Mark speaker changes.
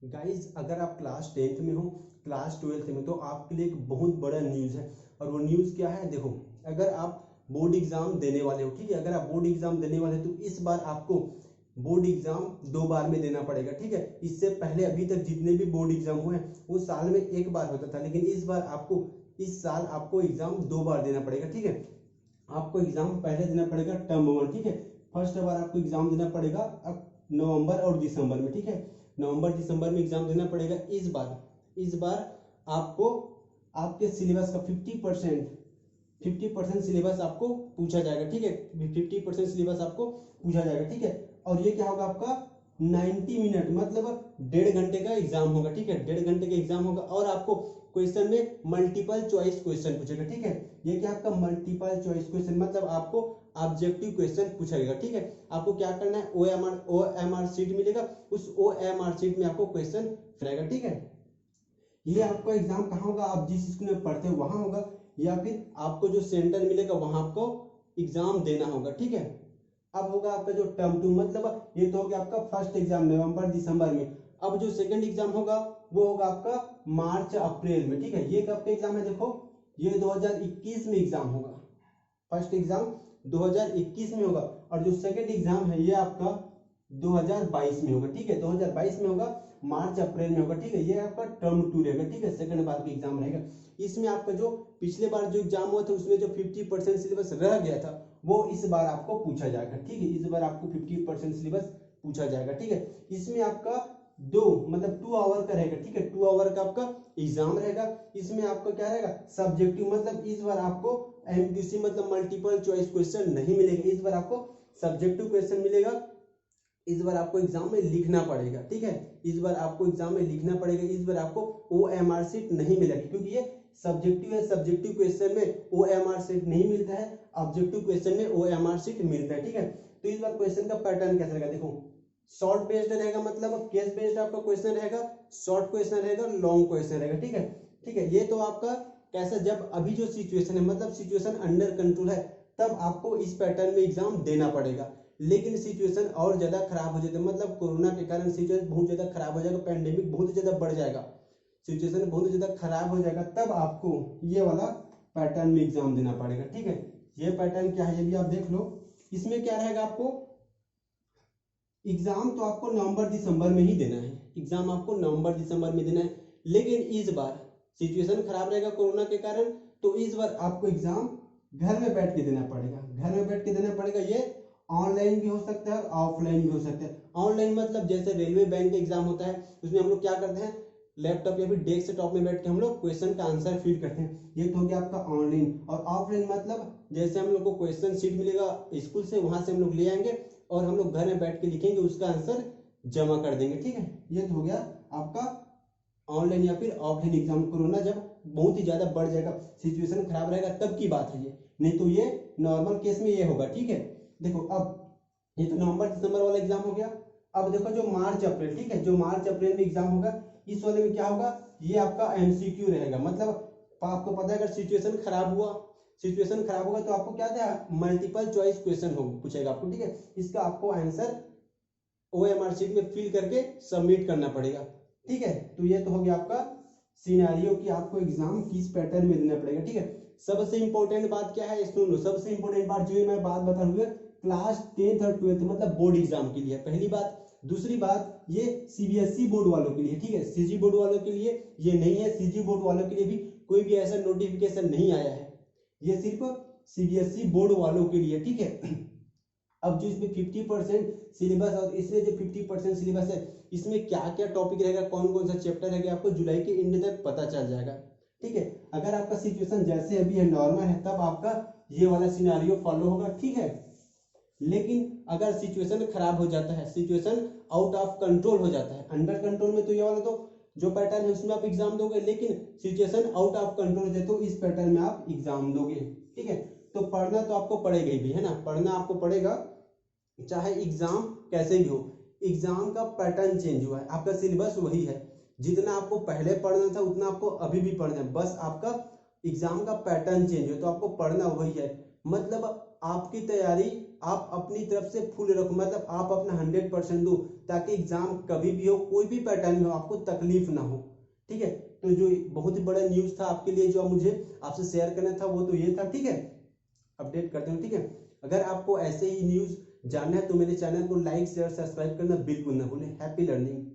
Speaker 1: Guys अगर आप class 10th में हो, क्लास 12th में, तो आपके लिए एक बहुत बड़ा न्यूज़ है। और वो न्यूज़ क्या है? देखो, अगर आप बोर्ड एग्जाम देने वाले हो, ठीक है, अगर आप बोर्ड एग्जाम देने वाले हो तो इस बार आपको बोर्ड एग्जाम 2 बार में देना पड़ेगा, ठीक है। इससे पहले अभी तक जितने भी बोर्ड एग्जाम हुए हैं वो साल में 1 बार होता था, लेकिन इस साल आपको एग्जाम 2 बार देना पड़ेगा, ठीक है। आपको एग्जाम पहले देना पड़ेगा टर्म 1, ठीक है। फर्स्ट बार आपको एग्जाम देना पड़ेगा अब नवंबर और दिसंबर में, ठीक है। नवंबर दिसंबर में एग्जाम देना पड़ेगा। इस बार आपको आपके सिलेबस का 50% सिलेबस आपको पूछा जाएगा, ठीक है। 50% सिलेबस आपको पूछा जाएगा, ठीक है। और ये क्या होगा आपका 90 मिनट, मतलब 1.5 घंटे का एग्जाम होगा, ठीक है। 1.5 घंटे का एग्जाम होगा और आपको क्वेश्चन में मल्टीपल चॉइस क्वेश्चन पूछेगा, ठीक है। ये क्या आपका मल्टीपल चॉइस क्वेश्चन, मतलब आपको ऑब्जेक्टिव क्वेश्चन पूछेगा, ठीक है। आपको क्या करना है, OMR शीट मिलेगा, उस OMR शीट में आपको क्वेश्चन रहेगा, ठीक है। ये आपका एग्जाम कहाँ होगा? आप जिस स्कूल में पढ़ते हो वहां होगा, या फिर आपको जो सेंटर मिलेगा वहां आपको एग्जाम देना होगा, ठीक है। अब होगा आपका जो टर्म 2, मतलब ये तो हो गया आपका फर्स्ट एग्जाम नवंबर दिसंबर में। अब जो सेकंड एग्जाम होगा वो होगा आपका मार्च अप्रैल में, ठीक है। ये कब का एग्जाम है? देखो, ये 2021 में एग्जाम होगा। फर्स्ट एग्जाम 2021 में होगा और जो सेकंड एग्जाम है ये आपका 2022 में होगा, ठीक है। 2022 में होगा, मार्च अप्रैल में होगा, ठीक है। ये आपका टर्म 2 रहेगा, ठीक है, सेकंड बार का एग्जाम रहेगा। इसमें आपका जो पिछले बार जो एग्जाम हुआ था उसमें जो 50% सिलेबस रह गया था वो इस बार आपको पूछा जाएगा, ठीक है। इस बार आपको 50% सिलेबस पूछा जाएगा, ठीक है। इसमें आपका 2 आवर का रहेगा, ठीक है। 2 आवर का आपका एग्जाम रहेगा। इसमें आपका क्या रहेगा? सब्जेक्टिव, मतलब इस बार आपको MPC मतलब मल्टीपल चॉइस क्वेश्चन नहीं मिलेगा, इस बार आपको सब्जेक्टिव क्वेश्चन मिलेगा। इस बार आपको एग्जाम में लिखना पड़ेगा, ठीक है। इस बार आपको एग्जाम में लिखना पड़ेगा। इस बार आपको OMR शीट नहीं मिलेगी, क्योंकि ये सब्जेक्टिव है। सब्जेक्टिव क्वेश्चन में OMR शीट नहीं मिलता है, ऑब्जेक्टिव क्वेश्चन में OMR शीट मिलता है, ठीक है। तो इस बार क्वेश्चन का पैटर्न कैसा रहेगा? देखो, शॉर्ट बेस्ड रहेगा, मतलब केस बेस्ड आपका क्वेश्चन रहेगा, शॉर्ट क्वेश्चन रहेगा, लॉन्ग क्वेश्चन रहेगा, ठीक है। ठीक है, ये तो आपका कैसा, जब अभी जो सिचुएशन है, मतलब सिचुएशन अंडर कंट्रोल है, तब आपको इस पैटर्न में एग्जाम देना पड़ेगा। लेकिन सिचुएशन और ज्यादा खराब हो जाता है, मतलब कोरोना के कारण सिचुएशन बहुत ज्यादा खराब हो जाएगा, पैंडेमिक बहुत ज्यादा बढ़ जाएगा, सिचुएशन बहुत ज्यादा खराब हो जाएगा, तब आपको ये वाला पैटर्न में एग्जाम देना पड़ेगा, ठीक है। ये पैटर्न क्या है ये भी आप देख लो। इसमें क्या रहेगा, आपको एग्जाम तो आपको नवंबर दिसंबर में ही देना है, एग्जाम आपको नवंबर दिसंबर में देना है। लेकिन इस बार सिचुएशन खराब रहेगा कोरोना के कारण, तो इस बार आपको एग्जाम घर में बैठ के देना पड़ेगा, घर में बैठ के देना पड़ेगा। ये ऑनलाइन भी हो सकता है और ऑफलाइन भी हो सकता है। ऑनलाइन मतलब जैसे रेलवे बैंक का एग्जाम होता है, उसमें हम लोग क्या करते हैं, लैपटॉप या फिर डेस्कटॉप में बैठ के हम लोग क्वेश्चन का आंसर फिल करते हैं, ये तो हो गया आपका ऑनलाइन। और ऑफलाइन मतलब जैसे हम लोग को क्वेश्चन शीट मिलेगा स्कूल से, वहां से हम लोग ले आएंगे और हम लोग घर में बैठ के लिखेंगे, उसका आंसर जमा कर देंगे, ठीक है। ये तो हो गया आपका ऑनलाइन या फिर ऑफलाइन एग्जाम। कोरोना जब बहुत ही ज्यादा बढ़ जाएगा, सिचुएशन खराब रहेगा, तब की बात है ये, नहीं तो ये नॉर्मल केस में ये होगा, ठीक है। देखो, अब ये तो नवंबर दिसंबर वाला एग्जाम हो गया। अब देखो जो मार्च अप्रैल, ठीक है, जो मार्च अप्रैल में एग्जाम होगा, इस वाले में क्या होगा, ये आपका MCQ रहेगा। मतलब आपको पता है अगर सिचुएशन खराब हुआ तो आपको क्या था, मल्टीपल चॉइस क्वेश्चन हो पूछेगा आपको, ठीक है। इसका आपको आंसर OMR शीट में फिल करके सबमिट करना पड़ेगा, ठीक है। तो ये तो हो गया आपका सिनेरियो कि आपको एग्जाम किस पैटर्न में देना पड़ेगा, ठीक है। सबसे इंपॉर्टेंट बात क्या है, सुन लो। सबसे इंपॉर्टेंट बात जो मैं बात बता रहा हूँ, क्लास 10th और 12th मतलब बोर्ड एग्जाम के लिए, पहली बात। दूसरी बात, ये CBSE बोर्ड वालों के लिए, ठीक है। CG बोर्ड वालों के लिए ये नहीं है, CG बोर्ड वालों के लिए भी कोई भी ऐसा नोटिफिकेशन नहीं आया है, ये सिर्फ CBSE बोर्ड वालों के लिए, ठीक है। अब जो इसमें 50% सिलेबस और इसमें जो 50% सिलेबस है, इसमें क्या क्या टॉपिक रहेगा, कौन कौन सा चैप्टर रहेगा, आपको जुलाई के एंड तक पता चल जाएगा, ठीक है। अगर आपका सिचुएशन जैसे अभी है, नॉर्मल है, तब आपका ये वाला सिनेरियो फॉलो होगा, ठीक है। लेकिन अगर सिचुएशन खराब हो जाता है, सिचुएशन आउट ऑफ कंट्रोल हो जाता है, अंडर कंट्रोल में तो ये वाला तो जो पैटर्न है उसमें आप एग्जाम दोगे, लेकिन सिचुएशन आउट ऑफ कंट्रोल है तो इस पैटर्न में आप एग्जाम दोगे, ठीक है। तो पढ़ना तो आपको पड़ेगा ही भी, है ना, पढ़ना आपको पड़ेगा, चाहे एग्जाम कैसे भी हो। एग्जाम का पैटर्न चेंज हुआ है, आपका सिलेबस वही है, जितना आपको पहले पढ़ना था उतना आपको अभी भी पढ़ना है, बस आपका एग्जाम का पैटर्न चेंज हो तो आपको पढ़ना वही है। मतलब आपकी तैयारी आप अपनी तरफ से फुल रखो, मतलब आप अपना 100% दो, ताकि एग्जाम कभी भी हो, कोई भी पैटर्न में हो, आपको तकलीफ ना हो। ठीक है, तो जो बहुत ही बड़ा न्यूज था आपके लिए, जो मुझे आपसे शेयर करना था वो तो ये था। ठीक है, अपडेट करते हैं। ठीक है, अगर आपको ऐसे ही न्यूज जानना है तो मेरे चैनल को लाइक शेयर सब्सक्राइब करना बिल्कुल ना भूलें। Happy learning.